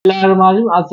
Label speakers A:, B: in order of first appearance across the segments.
A: अस्सलाम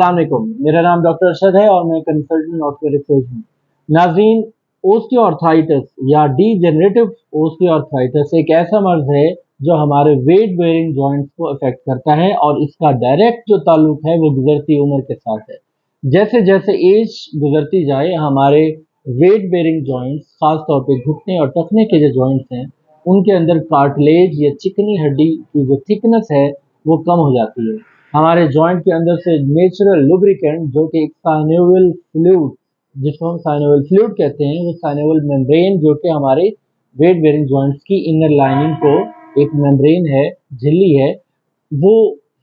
A: वालेकुम। मेरा नाम डॉक्टर अरशद है और मैं कंसल्टेंट ऑर्थोपेडिक्स हूँ। नाज़रीन, ओस्टियोआर्थराइटिस या डीजेनरेटिव ओस्टियोआर्थराइटिस एक ऐसा मर्ज है जो हमारे वेट बेयरिंग जॉइंट्स को अफेक्ट करता है और इसका डायरेक्ट जो ताल्लुक है वो गुजरती उम्र के साथ है। जैसे जैसे एज गुजरती जाए हमारे वेट बेयरिंग जॉइंट्स, खासतौर पे घुटने और टखने के जो जॉइंट्स हैं, उनके अंदर कार्टिलेज या चिकनी हड्डी की जो थिकनेस है वो कम हो जाती है। हमारे जॉइंट के अंदर से नेचुरल लुब्रिकेंट जो कि एक साइनोवियल फ्लूइड, जिसको हम साइनोवियल फ्लूइड कहते हैं, वो साइनोवियल मेम्ब्रेन जो कि हमारे वेट बेयरिंग जॉइंट्स की इनर लाइनिंग को, एक मेम्ब्रेन है, झिल्ली है, वो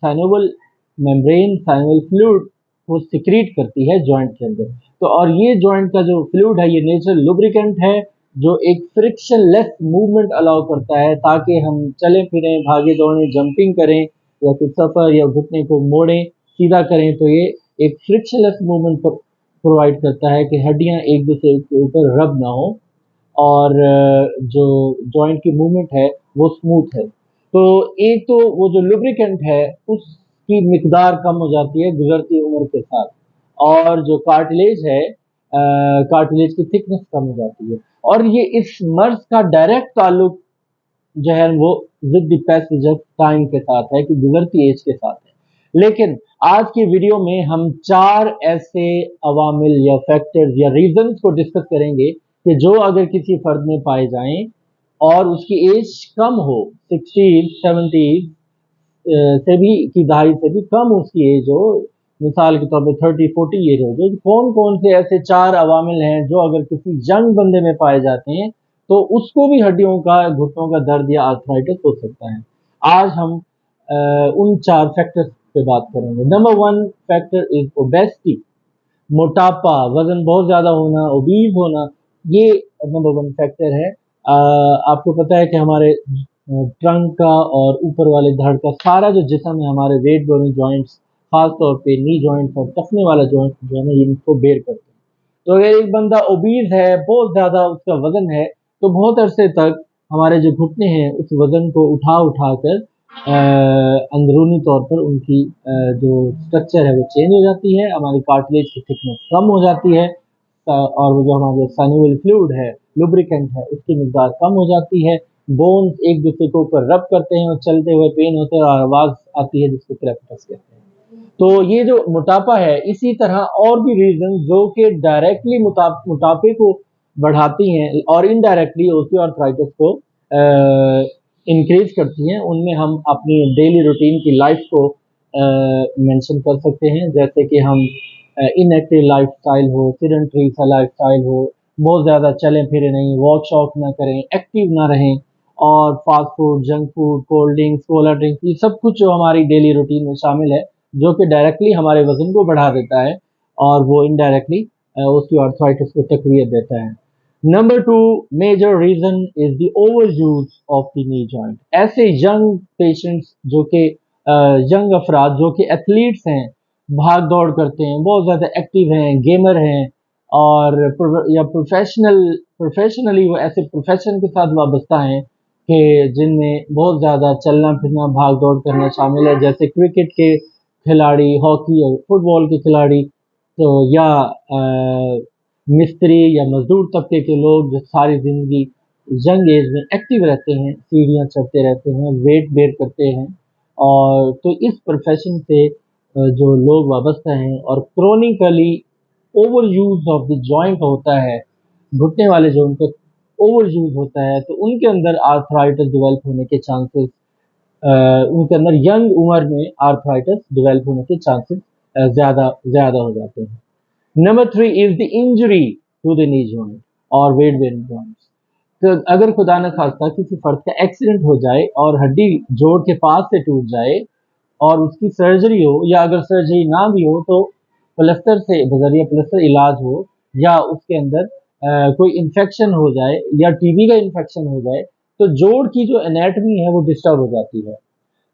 A: साइनोवियल मेम्ब्रेन साइनोवियल फ्लूइड को सिक्रीट करती है जॉइंट के अंदर। तो और ये जॉइंट का जो फ्लूइड है ये नेचुरल लुब्रिकेंट है जो एक फ्रिक्शनलेस मूवमेंट अलाउ करता है ताकि हम चलें फिरें, भागे दौड़ें, जंपिंग करें या कुछ सफ़र या घुटने को मोड़ें, सीधा करें, तो ये एक फ्रिक्शनलेस मूवमेंट प्रोवाइड करता है कि हड्डियां एक दूसरे के ऊपर रब ना हो और जो जॉइंट की मूवमेंट है वो स्मूथ है। तो एक तो वो जो लुब्रिकेंट है उसकी मिकदार कम हो जाती है गुजरती उम्र के साथ, और जो कार्टिलेज है, कार्टिलेज की थिकनेस कम हो जाती है। और ये इस मर्ज का डायरेक्ट ताल्लुक जो है वो with the passage of time के साथ है, कि गुजरती एज के साथ है। लेकिन आज की वीडियो में हम 4 ऐसे अवामिल या फैक्टर्स या रीजंस को डिस्कस करेंगे कि जो अगर किसी फर्द में पाए जाएं और उसकी एज कम हो, 60 70 से भी की दहाई से भी कम उसकी एज हो, मिसाल के तौर पे 30-40 एज हो, तो कौन कौन से ऐसे 4 अवामिल हैं जो अगर किसी यंग बंदे में पाए जाते हैं तो उसको भी हड्डियों का, घुटनों का दर्द या आर्थराइटिस हो सकता है। आज हम उन 4 फैक्टर्स पे बात करेंगे। नंबर 1 फैक्टर इज ओबेसिटी, मोटापा, वजन बहुत ज्यादा होना, ओबीज होना, ये नंबर 1 फैक्टर है। आपको पता है कि हमारे ट्रंक का और ऊपर वाले धड़ का सारा जो जिस्म है, हमारे वेट बेयरिंग जॉइंट्स, खास तौर पे नी जॉइंट्स और टखने वाला जॉइंट जो है ना, इनको बेयर करते हैं। तो अगर एक बंदा ओबीज है, बहुत ज्यादा उसका वजन है, तो बहुत अरसे तक हमारे जो घुटने हैं उस वजन को उठा उठा कर अंदरूनी तौर पर उनकी जो स्ट्रक्चर है वो चेंज हो जाती है, हमारी कार्टिलेज की थिकनेस कम हो जाती है और वो जो हमारा साइनोवियल फ्लूइड है, लुब्रिकेंट है, उसकी मिकदार कम हो जाती है। बोन्स एक दूसरे के ऊपर रब करते हैं और चलते हुए पेन होते हैं और आवाज आती है जिसको क्रेपिटस कहते हैं। तो ये जो मोटापा है, इसी तरह और भी रीजन जो कि डायरेक्टली मोटापे को बढ़ाती हैं और इनडायरेक्टली ओस्टियोआर्थराइटिस को इंक्रीज करती हैं, उनमें हम अपनी डेली रूटीन की लाइफ को मेंशन कर सकते हैं। जैसे कि हम इनएक्टिव लाइफस्टाइल हो, सीडेंटरी सा लाइफस्टाइल हो, बहुत ज़्यादा चलें फिरें नहीं, वॉक शॉक ना करें, एक्टिव ना रहें, और fast food, junk food, cold drinks, Cola drinks, ये सब कुछ जो हमारी डेली रूटीन में शामिल है जो कि डायरेक्टली हमारे वजन को बढ़ा देता है और वो इनडायरेक्टली उसकी आर्थराइटिस को तकवीत देता है। Number 2 major reason is the over use of the knee joint. ऐसे यंग पेशेंट्स जो कि यंग अफराद जो कि एथलीट्स हैं, भाग दौड़ करते हैं, बहुत ज़्यादा एक्टिव हैं, गेमर हैं, और या प्रोफेशनली वो ऐसे प्रोफेशन के साथ वाबस्ता हैं कि जिनमें बहुत ज़्यादा चलना फिरना, भाग दौड़ करना शामिल है, जैसे क्रिकेट के खिलाड़ी, हॉकी और फुटबॉल के खिलाड़ी, तो या मिस्त्री या मजदूर तबके के लोग जो सारी ज़िंदगी यंग एज में एक्टिव रहते हैं, सीढ़ियाँ चढ़ते रहते हैं, वेट बेयर करते हैं, और तो इस प्रोफेशन से जो लोग वाबस्ता हैं और chronically over use of the joint होता है, घुटने वाले जो उनका ओवर यूज होता है, तो उनके अंदर आर्थराइटिस डेवलप होने के चांसेस, उनके अंदर यंग उम्र में आर्थराइटिस डेवलप होने के चांसेस ज़्यादा ज़्यादा हो जाते हैं। Number 3 is the injury to the knee joint और वेट बेयरिंग जॉइंट्स। तो अगर खुदा न खास्ता किसी फर्द का एक्सीडेंट हो जाए और हड्डी जोड़ के पास से टूट जाए और उसकी सर्जरी हो, या अगर सर्जरी ना भी हो तो प्लस्तर से, बजरिया प्लस्तर इलाज हो, या उसके अंदर कोई इन्फेक्शन हो जाए या टीबी का इन्फेक्शन हो जाए, तो जोड़ की जो एनाटमी है वो डिस्टर्ब हो जाती है।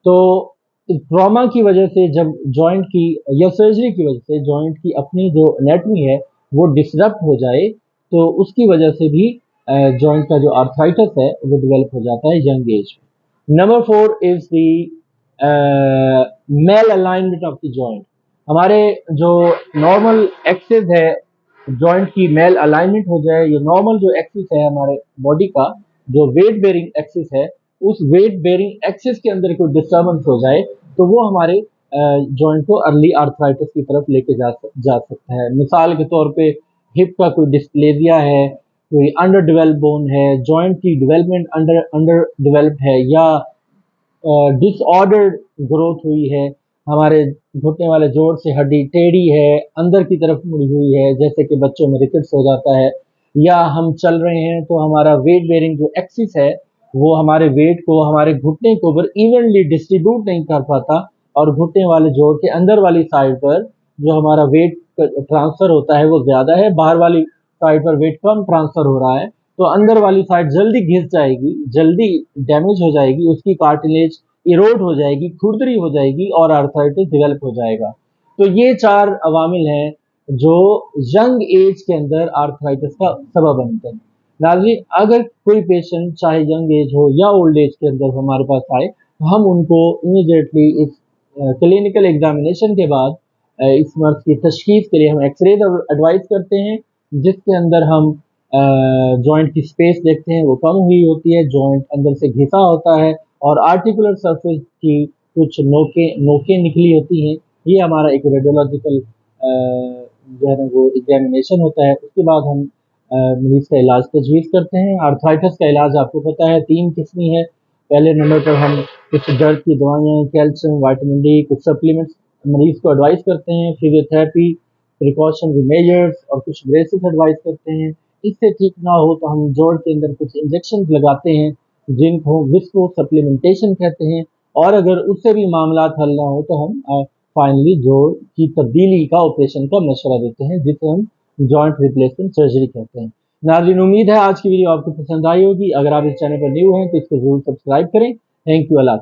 A: तो ट्रॉमा की वजह से जब जॉइंट की या सर्जरी की वजह से जॉइंट की अपनी जो एनाटमी है वो डिसरप्ट हो जाए, तो उसकी वजह से भी जॉइंट का जो आर्थराइटिस है वो डेवलप हो जाता है यंग एज में। Number 4 is the malalignment of the joint. हमारे जो नॉर्मल एक्सिस है जॉइंट की मेल अलाइनमेंट हो जाए, ये नॉर्मल जो एक्सिस है हमारे बॉडी का, जो वेट बेरिंग एक्सिस है, उस वेट बेरिंग एक्सिस के अंदर कोई डिस्टर्बेंस हो जाए तो वो हमारे जॉइंट को अर्ली आर्थराइटिस की तरफ लेके जा सकता है। मिसाल के तौर पे हिप का कोई डिस्प्लेजिया है, कोई अंडर डेवलप बोन है, जॉइंट की डेवलपमेंट अंडर डेवलप्ड है, या डिसऑर्डर्ड ग्रोथ हुई है, हमारे घुटने वाले जोड़ से हड्डी टेढ़ी है, अंदर की तरफ मुड़ी हुई है, जैसे कि बच्चों में रिकेट्स हो जाता है, या हम चल रहे हैं तो हमारा वेट बेरिंग जो एक्सिस है वो हमारे वेट को हमारे घुटने के ऊपर इवनली डिस्ट्रीब्यूट नहीं कर पाता, और घुटने वाले जोड़ के अंदर वाली साइड पर जो हमारा वेट ट्रांसफर होता है वो ज्यादा है, बाहर वाली साइड पर वेट कम ट्रांसफर हो रहा है, तो अंदर वाली साइड जल्दी घिस जाएगी, जल्दी डैमेज हो जाएगी, उसकी कार्टिलेज इरोड हो जाएगी, खुरदरी हो जाएगी और आर्थराइटिस डेवलप हो जाएगा। तो ये 4 अवामिल हैं जो यंग एज के अंदर आर्थराइटिस का सबब बनते हैं। नाज़रीन, अगर कोई पेशेंट चाहे यंग एज हो या ओल्ड एज के अंदर हमारे पास आए तो हम उनको इमीडिएटली इस क्लिनिकल एग्जामिनेशन के बाद इस मर्ज की तशखीस के लिए हम एक्सरे एडवाइस करते हैं, जिसके अंदर हम जॉइंट की स्पेस देखते हैं वो कम हुई होती है, जॉइंट अंदर से घिसा होता है और आर्टिकुलर सरफेस की कुछ नोकें निकली होती हैं। ये हमारा एक रेडियोलॉजिकल जो है ना वो एग्जामिनेशन होता है। उसके बाद हम मरीज का इलाज तजवीज़ करते हैं। आर्थराइटिस का इलाज आपको पता है 3 किस्में है। पहले नंबर पर हम कुछ दर्द की दवाइयाँ, कैल्शियम, विटामिन डी, कुछ सप्लीमेंट्स मरीज को एडवाइस करते हैं, फिजियोथेरेपी, प्रिकॉशनरी मेजर्स और कुछ ब्रेसेस एडवाइस करते हैं। इससे ठीक ना हो तो हम जोड़ के अंदर कुछ इंजेक्शन लगाते हैं जिनको विस्को सप्लीमेंटेशन कहते हैं, और अगर उससे भी मामला हल ना हो तो हम फाइनली जोड़ की तब्दीली का ऑपरेशन का मशवरा देते हैं, जिसे हम जॉइंट रिप्लेसमेंट सर्जरी कहते हैं। नाज़रीन, उम्मीद है आज की वीडियो आपको पसंद आई होगी। अगर आप इस चैनल पर न्यू हैं तो इसको जरूर सब्सक्राइब करें। Thank you. अल्लाह।